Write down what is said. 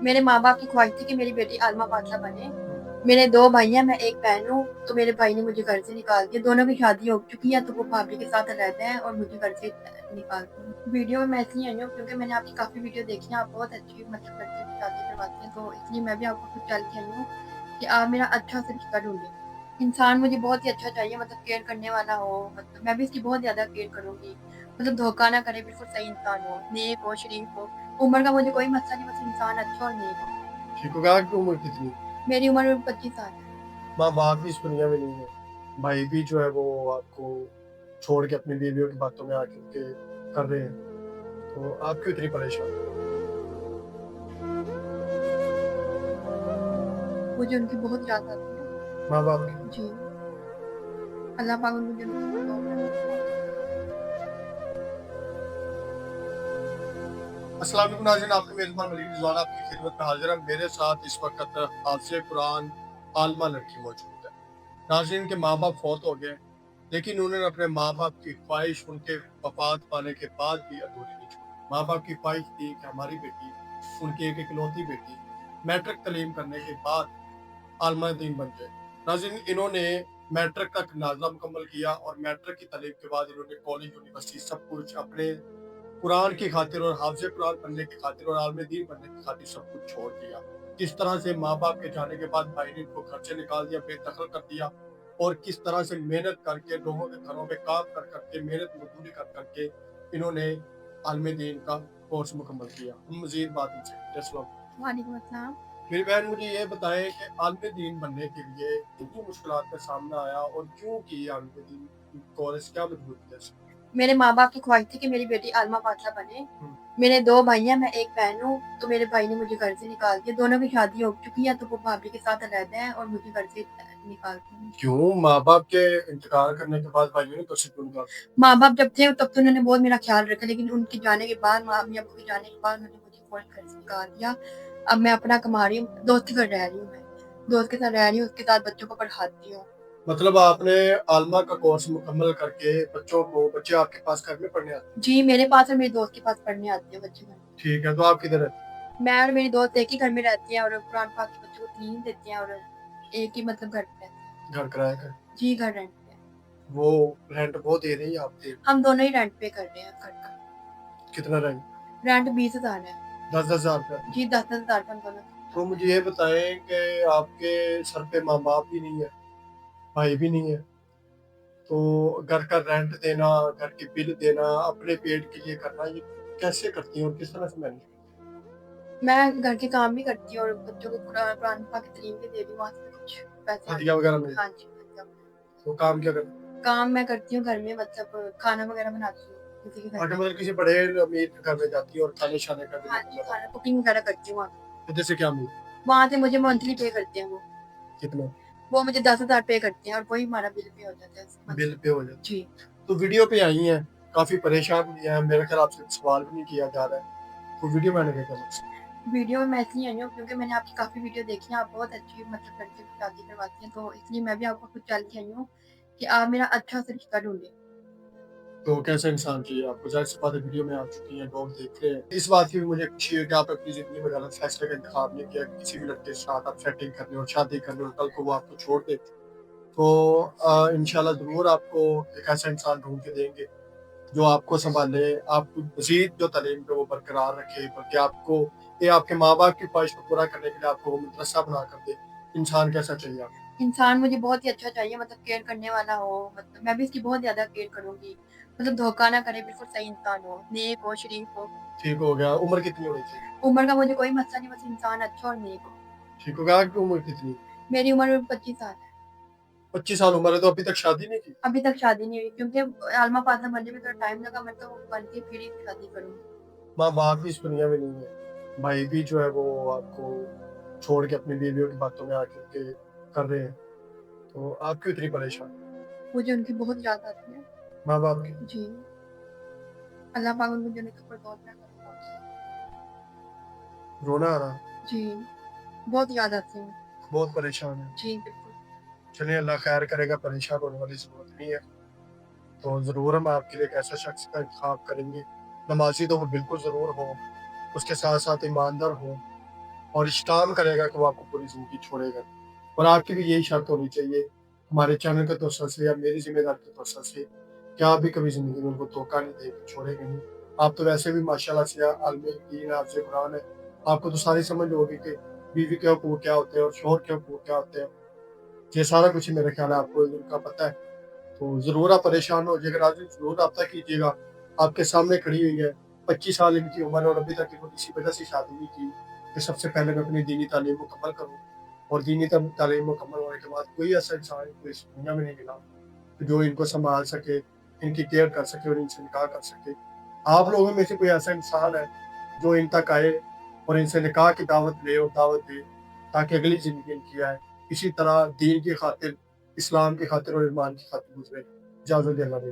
मेरे माँ बाप की ख्वाहिश थी कि मेरी बेटी आलिमा पातला बने। मेरे 2 भाई हैं, मैं एक बहन हूँ। तो मेरे भाई ने मुझे घर से निकाल दिया। दोनों की शादी हो चुकी है, तो वो भाभी के साथ रहते हैं और मुझे घर से निकाल दिया। वीडियो में मैं इसलिए आई हूँ क्योंकि मैंने आपकी काफ़ी वीडियो देखी है। आप बहुत अच्छी मतलब लड़के की शादी करवाती हैं, तो इसलिए मैं भी आपको कुछ चल के आई हूँ कि आप मेरा अच्छा सा रिश्ता ढूँढें। इंसान मुझे बहुत ही अच्छा चाहिए, मतलब केयर करने वाला हो, मतलब मैं भी इसकी बहुत ज़्यादा केयर करूँगी। मतलब धोखा ना करे, बिल्कुल सही इंसान हो, नेक हो, शरीफ हो। उम्र का मुझे कोई मसला नहीं, बस इंसान अच्छा और नेक हो। ठीक होगा। आपकी उम्र कितनी? मेरी उम्र 25 साल है। माँ बाप भी इस दुनिया में नहीं है, भाई भी जो है वो आपको छोड़ के अपनी बीवियों की बातों में आके के कर रहे हैं, तो आप क्यों इतनी परेशान? मुझे उनकी बहुत याद आती है। माँ बाप की। जी, अल्लाह पाक मुझे उनकी दुआ में अस्सलाम वालेकुम नाज़रीन, आपके मेज़बान मलिक रिजवान आपकी खिदमत में हाजिर है। मेरे साथ इस वक्त हाफ़िज़े कुरान आलिमा लड़की मौजूद है। नाज़रीन के माँ बाप फौत हो गए, लेकिन उन्होंने अपने माँ बाप की ख्वाहिश उनके वफात पाने के बाद भी अधूरी नहीं छोड़ी। माँ बाप की ख्वाहिश थी कि हमारी बेटी, उनकी एक इकलौती बेटी, मैट्रिक तालीम करने के बाद आलिमा दीन बन जाए। नाज़रीन इन्होंने मैट्रिक तक नाज़िला मुकम्मल किया और मैट्रिक की तालीम के बाद इन्होंने कॉलेज, यूनिवर्सिटी सब कुछ अपने कुरान की खातिर और हाफ़िज़े कुरान बनने की खातिर और आलिम दीन बनने की खातिर सब कुछ छोड़ दिया। किस तरह से माँ-बाप के जाने के बाद भाई ने इनको घर से निकाल दिया, बेदखल कर दिया और किस तरह से मेहनत करके लोगों के घरों में काम कर के, मेहनत मज़दूरी कर के इन्होंने आलिम दीन का कोर्स मुकम्मल किया। हम मज़ीद बात इनसे करते हैं। अस्सलाम वालेकुम। वालेकुम अस्सलाम। मेरी बहन मुझे ये बताएँ कि आलिम दीन बनने के लिए कितनी मुश्किलात का सामना आया और क्यों की आलिम दीन कोर्स, क्या मजबूरी है इसमें? मेरे माँ बाप की ख्वाहिश थी कि मेरी बेटी आलिमा पातला बने। हुँ। मेरे 2 भाई हैं, मैं एक बहन हूँ। तो मेरे भाई ने मुझे घर से निकाल दिया। दोनों की शादी हो चुकी है, तो वो भाभी के साथ रहते हैं और मुझे घर से निकाल दिया। क्यों? माँ-बाप के इंतकाल करने के बाद भाइयों ने कैसे क्यों निकाला? माँ बाप जब थे तब तो उन्होंने बहुत मेरा ख्याल रखा, लेकिन उनके जाने के बाद, अम्मी अब्बू के जाने के बाद उन्होंने मुझे फौरन घर से निकाल दिया। अब मैं अपना कमा रही हूँ, दोस्त के घर रह रही हूँ। मैं दोस्त के साथ रह रही हूँ, उसके साथ बच्चों को पढ़ाती हूँ। मतलब आपने आलिमा का कोर्स मुकम्मल करके बच्चे आपके पास घर में पढ़ने आते हैं? जी, मेरे पास और मेरे दोस्त के पास पढ़ने आते हैं बच्चे घर में। ठीक है, तो आप किधर रहते हैं? मैं और मेरी दोस्त एक ही घर में रहती हैं और कुरान पाक के बच्चों को तालीम देती हैं और एक ही मतलब घर पे रहते हैं। घर किराए का? जी, घर रेंट पे है। वो रेंट वो दे रही है, आप दे रहे हैं? हम दोनों ही रेंट पे कर रहे हैं घर का। कितना रेंट? रेंट 20,000 है। 10-10 हज़ार रुपया? जी, 10,000 हम दोनों। तो मुझे ये बताएँ कि आपके सर पे माँ-बाप भी नहीं है, भाई भी नहीं है, तो घर का रेंट देना, घर के बिल देना, अपने पेट के लिए करना, ये कैसे करती हैं और किस तरह से मैनेज करती मैं घर के काम भी करती हूँ और बच्चों को कुरान पाक की तालीम भी दे रही हूँ, वहाँ से भी कुछ पैसे हैं? आते हदिया वगैरह मिल? हैं। हाँ जी, मतलब तो काम क्या करती हैं? काम मैं करती हूँ घर में, मतलब खाना वगैरह बनाती हूँ किसी के घर आगे पे। मतलब किसी बड़े अमीर के घर में जाती है और खाने-शाने का भी हाँ जी, मतलब खाना कुकिंग वगैरह करती हूँ वहाँ पे। तो जैसे क्या मिल? वहाँ से मुझे मंथली पे करते हैं वो। कितना? वो मुझे 10,000 पे करते हैं और वही हमारा बिल पे हो जाता है बिल मंथली। पे हो जाता जी। है। तो वीडियो पे आई हैं, काफ़ी परेशान भी हैं, मेरे ख्याल आपसे सवाल भी नहीं किया जा रहा है, तो वीडियो में आने का क्या मकसद? वीडियो में मैं इसलिए आई हूँ क्योंकि मैंने आपकी काफ़ी वीडियो देखी है। आप बहुत अच्छी मतलब लड़के की शादी करवाती हैं, तो इसलिए मैं भी आपको कुछ चल के आई हूँ कि आप मेरा अच्छा सा रिश्ता ढूँढें। तो कैसा इंसान चाहिए आपको? ज़ाहिर-सी बात है वीडियो में आप चुकी हैं, लोग देख रहे हैं। इस बात की भी मुझे खुशी है कि आप अपनी ज़िंदगी में गलत फैसले का इंतखाब नहीं किया कि किसी भी लड़के के साथ आप सेटिंग कर रहे हो, शादी कर रहे हो, कल को वो आपको छोड़ दे। तो इंशाल्लाह ज़रूर आपको एक ऐसा इंसान ढूँढ के देंगे जो आपको सँभाले, आपको मज़ीद जो तालीम पे वो बरकरार रखे, बल्कि आपको ये आपके माँ-बाप की ख़्वाहिश को पूरा करने के लिए आपको वो मदरसा बना कर दे। इंसान कैसा चाहिए आपको? इंसान मुझे बहुत ही अच्छा चाहिए, मतलब केयर करने वाला हो, मतलब मैं भी इसकी बहुत ज़्यादा केयर करूँगी। मतलब धोखा ना करे, बिल्कुल सही इंसान हो, नेक हो, शरीफ हो। ठीक हो गया, उम्र कितनी होनी चाहिए? उम्र का मुझे कोई मसला नहीं, बस इंसान अच्छा और नेक हो। ठीक हो गया, आपकी उम्र कितनी? मेरी उम्र 25 साल है। 25 साल उम्र है, तो अभी तक शादी नहीं की? अभी तक शादी नहीं हुई क्योंकि आलिमा पातला बनने में थोड़ा टाइम लगा। मैं तो बन के फिर ही शादी करूँगी। माँ-बाप भी इस दुनिया में नहीं है, भाई भी जो है वो आपको छोड़ के अपनी बीवियों की बातों में आकर के कर रहे हैं, तो आप क्यों इतनी परेशान? मुझे उनकी बहुत याद आती है। माँ-बाप की? जी, अल्लाह पाक उनको जन्नत का फिरदौस अता फरमाए। रोना आ रहा? जी, बहुत याद आती है। बहुत परेशान हैं। जी, बिल्कुल। चलिए अल्लाह खैर करेगा, परेशान होने वाली ज़रूरत नहीं है। तो ज़रूर हम आपके लिए एक ऐसा शख्स का इंतखाब करेंगे, नमाज़ी तो वो बिल्कुल ज़रूर हो, उसके साथ-साथ ईमानदार हो اور اشتام کرے گا کہ وہ آپ کو پوری زندگی چھوڑے گا. اور آپ کی بھی یہی شرط ہونی چاہیے ہمارے چینل کے توسط سے یا میری ذمہ داری کے توسط سے کہ آپ بھی کبھی زندگی میں ان کو دھوکہ نہیں دیں گے، چھوڑیں گے نہیں. آپ تو ویسے بھی ماشاءاللہ سے عالم دین حافظ قرآن ہے، آپ کو تو ساری سمجھ ہوگی کہ بیوی کے حقوق کیا ہوتے ہیں اور شوہر کے حقوق کیا ہوتے ہیں. یہ سارا کچھ ہی میرے خیال ہے آپ کو ان کا پتہ ہے. تو ضرور آپ پریشان ہو جائے گا، آج ضرور رابطہ کیجیے گا. آپ کے سامنے کھڑی ہوئی ہے، 25 سال ان کی عمر ہے اور ابھی تک انہوں نے کسی وجہ سے شادی نہیں کی کہ سب سے پہلے میں اپنی دینی تعلیم مکمل کروں. اور دینی تعلیم مکمل ہونے کے بعد کوئی ایسا انسان ان کو اس دنیا میں نہیں ملا کہ جو ان کو سنبھال سکے، ان کی کیئر کر سکے اور ان سے نکاح کر سکے. آپ لوگوں میں سے کوئی ایسا انسان ہے جو ان تک آئے اور ان سے نکاح کی دعوت لے اور دعوت دے تاکہ اگلی زندگی ان کی آئے اسی طرح دین کی خاطر، اسلام کی خاطر اور ایمان کی خاطر گزرے. اجازت دے اللہ.